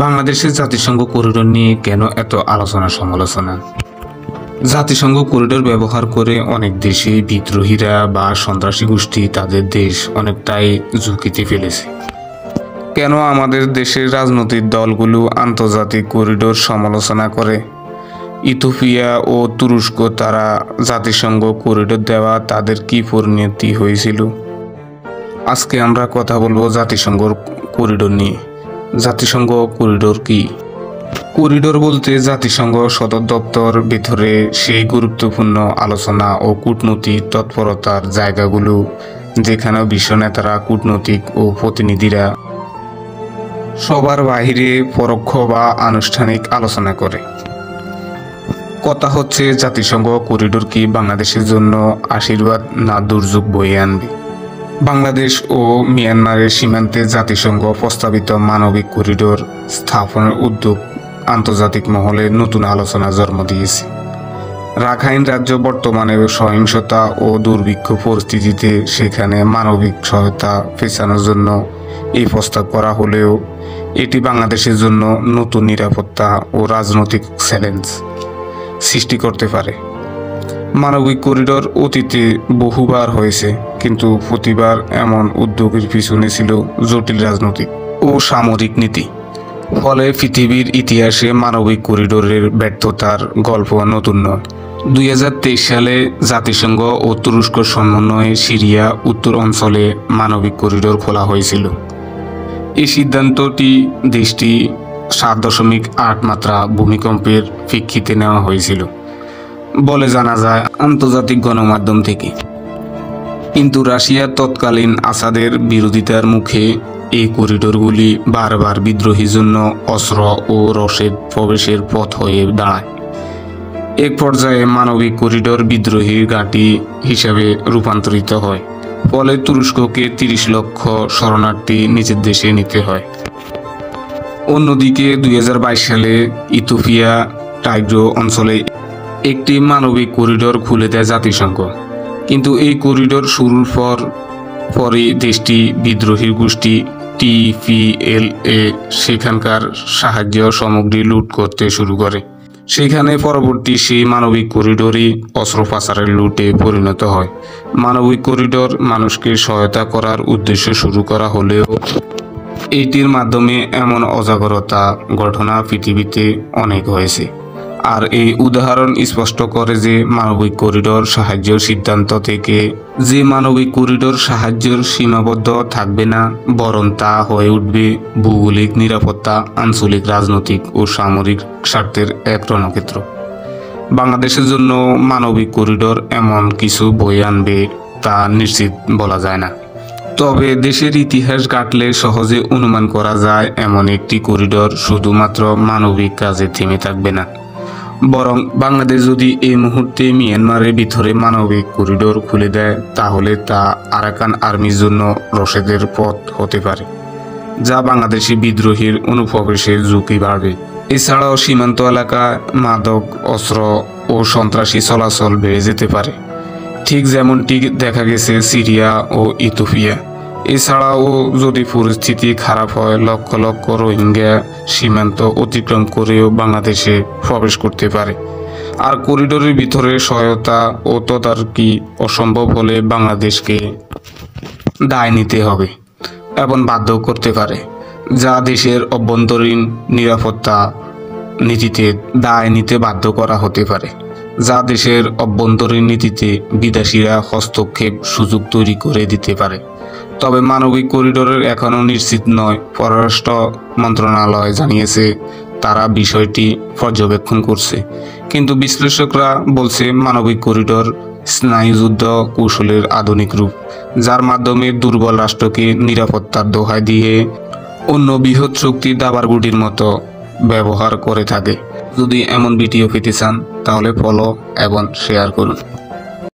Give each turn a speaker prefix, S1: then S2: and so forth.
S1: বাংলাদেশের জাতিসংঘ করিডোর নিয়ে কেন এত আলোচনা সমালোচনা? জাতিসংঘ করিডোর ব্যবহার করে অনেক দেশে বিদ্রোহীরা বা সন্ত্রাসী গোষ্ঠী তাদের দেশ অনেকটাই ঝুঁকিতে ফেলেছে। কেন আমাদের দেশের রাজনৈতিক দলগুলো আন্তর্জাতিক করিডোর সমালোচনা করে? ইথিওপিয়া ও তুরস্ক তারা জাতিসংঘ করিডোর দেওয়া তাদের কি পরিণতি হয়েছিল? আজকে আমরা কথা বলবো জাতিসংঘ করিডোর নিয়ে। জাতিসংঘ করিডোর কি? করিডোর বলতে জাতিসংঘ সদর দপ্তর ভেতরে সেই গুরুত্বপূর্ণ আলোচনা ও কূটনৈতিক তৎপরতার জায়গাগুলো যেখানে বিশ্ব নেতারা, কূটনৈতিক ও প্রতিনিধিরা সবার বাইরে পরোক্ষ বা আনুষ্ঠানিক আলোচনা করে। কথা হচ্ছে জাতিসংঘ করিডোর কি বাংলাদেশের জন্য আশীর্বাদ না দুর্যোগ বয়ে আনবে? বাংলাদেশ ও মিয়ানমারের সীমান্তে জাতিসংঘ প্রস্তাবিত মানবিক করিডোর স্থাপনের উদ্যোগ আন্তর্জাতিক মহলে নতুন আলোচনা জন্ম দিয়েছে। রাখাইন রাজ্য বর্তমানে সহিংসতা ও দুর্ভিক্ষ পরিস্থিতিতে সেখানে মানবিক সহায়তা পেছানোর জন্য এই প্রস্তাব করা হলেও এটি বাংলাদেশের জন্য নতুন নিরাপত্তা ও রাজনৈতিক চ্যালেঞ্জ সৃষ্টি করতে পারে। মানবিক করিডোর অতীতে বহুবার হয়েছে, কিন্তু প্রতিবার এমন উদ্যোগের পিছনে ছিল জটিল রাজনৈতিক ও সামরিক নীতি। ফলে পৃথিবীর ইতিহাসে মানবিক করিডোরের ব্যর্থতার গল্প নতুন নয়। 2023 সালে জাতিসংঘ ও তুরস্ক সমন্বয়ে সিরিয়া উত্তর অঞ্চলে মানবিক করিডোর খোলা হয়েছিল। এই সিদ্ধান্তটি দেশটি 7.8 মাত্রা ভূমিকম্পের প্রেক্ষিতে নেওয়া হয়েছিল বলে জানা যায় আন্তর্জাতিক গণমাধ্যম থেকে। কিন্তু রাশিয়ার তৎকালীন আসাদের বিরোধিতার মুখে এই করিডোরগুলি বারবার বিদ্রোহীর জন্য অস্ত্র ও রসদ প্রবেশের পথ হয়ে দাঁড়ায়। এক পর্যায়ে মানবিক করিডোর বিদ্রোহীর ঘাঁটি হিসাবে রূপান্তরিত হয়। ফলে তুরস্ককে 30 লক্ষ শরণার্থী নিজের দেশে নিতে হয়। অন্যদিকে 2022 সালে ইথিওপিয়া টাইগ্রো অঞ্চলে একটি মানবিক করিডোর খুলে দেয় জাতিসংঘ। কিন্তু এই করিডোর শুরুর পরই দেশটি বিদ্রোহী গোষ্ঠী TPLA সেখানকার সাহায্য সামগ্রী লুট করতে শুরু করে। সেখানে পরবর্তী সেই মানবিক করিডোরই অস্ত্র পাচারের লুটে পরিণত হয়। মানবিক করিডোর মানুষকে সহায়তা করার উদ্দেশ্যে শুরু করা হলেও এটির মাধ্যমে এমন অজাগরতা ঘটনা পৃথিবীতে অনেক হয়েছে। আর এই উদাহরণ স্পষ্ট করে যে মানবিক করিডোর সাহায্যের সিদ্ধান্ত থেকে যে মানবিক করিডোর সাহায্যের সীমাবদ্ধ থাকবে না, বরং তা হয়ে উঠবে ভৌগোলিক নিরাপত্তা, আঞ্চলিক রাজনৈতিক ও সামরিক স্বার্থের এক রণক্ষেত্র। বাংলাদেশের জন্য মানবিক করিডোর এমন কিছু বয়ে আনবে তা নিশ্চিত বলা যায় না। তবে দেশের ইতিহাস ঘাঁটলে সহজে অনুমান করা যায় এমন একটি করিডোর শুধুমাত্র মানবিক কাজে থেমে থাকবে না, বরং বাংলাদেশ যদি এই মুহূর্তে মিয়ানমারের ভিতরে মানবিক করিডোর খুলে দেয় তাহলে তা আরাকান আর্মির জন্য রসদের পথ হতে পারে, যা বাংলাদেশি বিদ্রোহীর অনুপ্রবেশের ঝুঁকি বাড়বে। এছাড়াও সীমান্ত এলাকায় মাদক, অস্ত্র ও সন্ত্রাসী চলাচল বেড়ে যেতে পারে, ঠিক যেমনটি দেখা গেছে সিরিয়া ও ইথিওপিয়া। এছাড়াও যদি পরিস্থিতি খারাপ হয়, লক্ষ লক্ষ রোহিঙ্গা সীমান্ত অতিক্রম করেও বাংলাদেশে প্রবেশ করতে পারে। আর করিডোরের ভিতরে সহায়তা ও তদারকি অসম্ভব হলে বাংলাদেশকে দায় নিতে হবে এবং বাধ্য করতে পারে, যা দেশের অভ্যন্তরীণ নিরাপত্তা নীতিতে দায় নিতে বাধ্য করা হতে পারে, যা দেশের অভ্যন্তরীণ নীতিতে বিদেশিরা হস্তক্ষেপ সুযোগ তৈরি করে দিতে পারে। তবে মানবিক করিডোরের এখনও নিশ্চিত নয়। পররাষ্ট্র মন্ত্রণালয় জানিয়েছে তারা বিষয়টি পর্যবেক্ষণ করছে, কিন্তু বিশ্লেষকরা বলছে মানবিক করিডোর স্নায়ুযুদ্ধ কৌশলের আধুনিক রূপ, যার মাধ্যমে দুর্বল রাষ্ট্রকে নিরাপত্তার দোহাই দিয়ে অন্য বৃহৎ শক্তি দাবার গুটির মতো ব্যবহার করে থাকে। যদি এমন ভিডিও পেতে চান তাহলে ফলো এবং শেয়ার করুন।